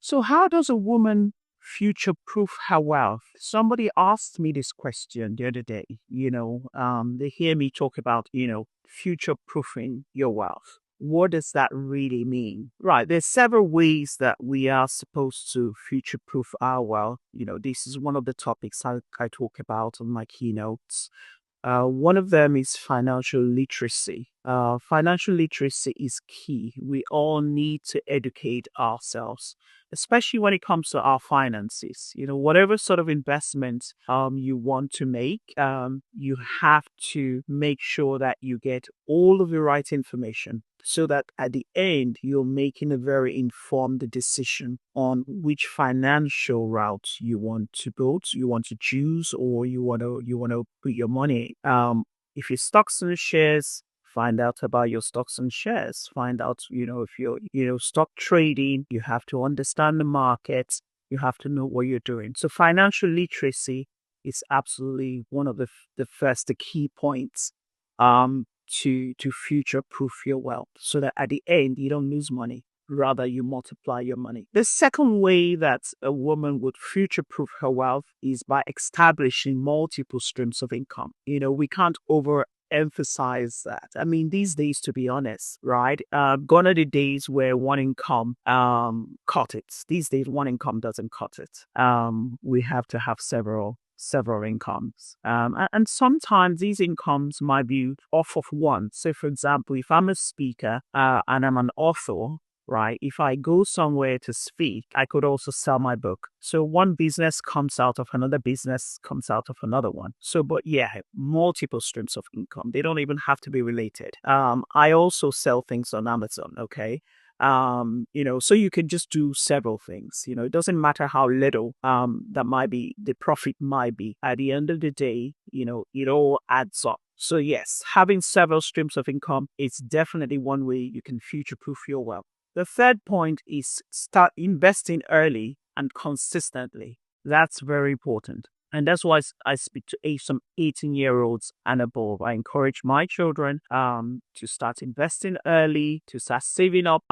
So, how does a woman future proof her wealth? Somebody asked me this question the other day. They hear me talk about, future proofing your wealth. What does that really mean? Right. There's several ways that we are supposed to future proof our wealth. This is one of the topics I talk about on my keynotes. One of them is financial literacy. Financial literacy is key. We all need to educate ourselves, especially when it comes to our finances. Whatever sort of investment you want to make, you have to make sure that you get all of the right information so that at the end you're making a very informed decision on which financial route you want to go to, you want to choose, or you want to put your money. If your stocks and shares, find out about your stocks and shares. Find out, if you're, stock trading, you have to understand the markets. You have to know what you're doing. So financial literacy is absolutely one of the key points to future proof your wealth so that at the end you don't lose money. Rather, you multiply your money. The second way that a woman would future proof her wealth is by establishing multiple streams of income. We can't overemphasize that. I mean, these days, to be honest, right? Gone are the days where one income cut it. These days, one income doesn't cut it. We have to have several incomes. And sometimes these incomes might be off of one. So, for example, if I'm a speaker and I'm an author, right? If I go somewhere to speak, I could also sell my book. So one business comes out of another business, comes out of another one. So, but yeah, multiple streams of income. They don't even have to be related. I also sell things on Amazon. Okay. So you can just do several things. It doesn't matter how little that might be, the profit might be. At the end of the day, it all adds up. So yes, having several streams of income is definitely one way you can future-proof your wealth. The third point is start investing early and consistently. That's very important. And that's why I speak to some 18-year-olds and above. I encourage my children to start investing early, to start saving up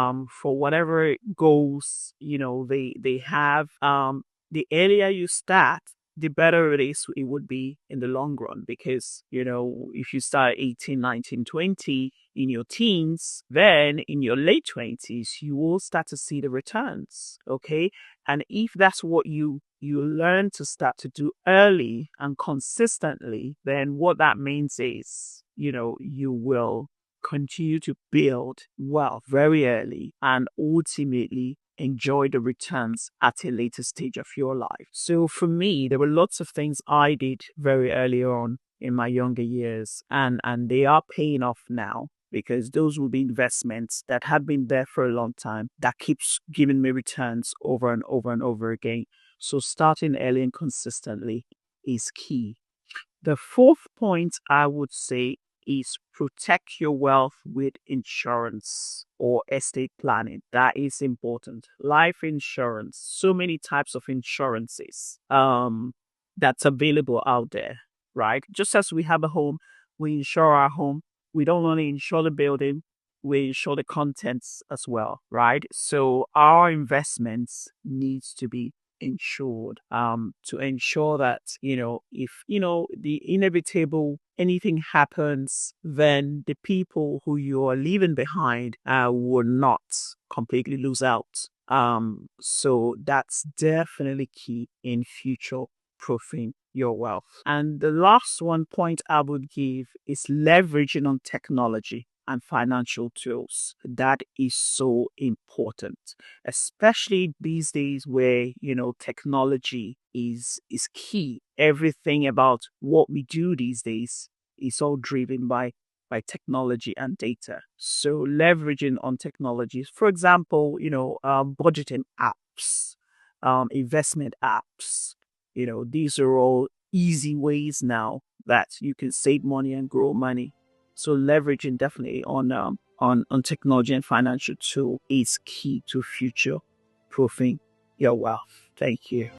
for whatever goals they have. The earlier you start, the better it would be in the long run. Because, if you start 18, 19, 20 in your teens, then in your late 20s, you will start to see the returns. Okay. And if that's what you learn to start to do early and consistently, then what that means is, you will continue to build wealth very early and ultimately enjoy the returns at a later stage of your life. So for me, there were lots of things I did very early on in my younger years, and they are paying off now, because those will be investments that have been there for a long time that keeps giving me returns over and over and over again. So starting early and consistently is key. The fourth point I would say is protect your wealth with insurance or estate planning. That is important. Life insurance, so many types of insurances that's available out there, right? Just as we have a home, we insure our home. We don't only insure the building, we insure the contents as well, right? So our investments needs to be insured to ensure that if the inevitable anything happens, then the people who you are leaving behind will not completely lose out. So that's definitely key in future proofing your wealth. And the last one point I would give is leveraging on technology and financial tools. That is so important, especially these days where, technology is key. Everything about what we do these days is all driven by technology and data. So leveraging on technologies, for example, budgeting apps, investment apps, these are all easy ways now that you can save money and grow money. So leveraging definitely on technology and financial tool is key to future proofing your wealth. Thank you.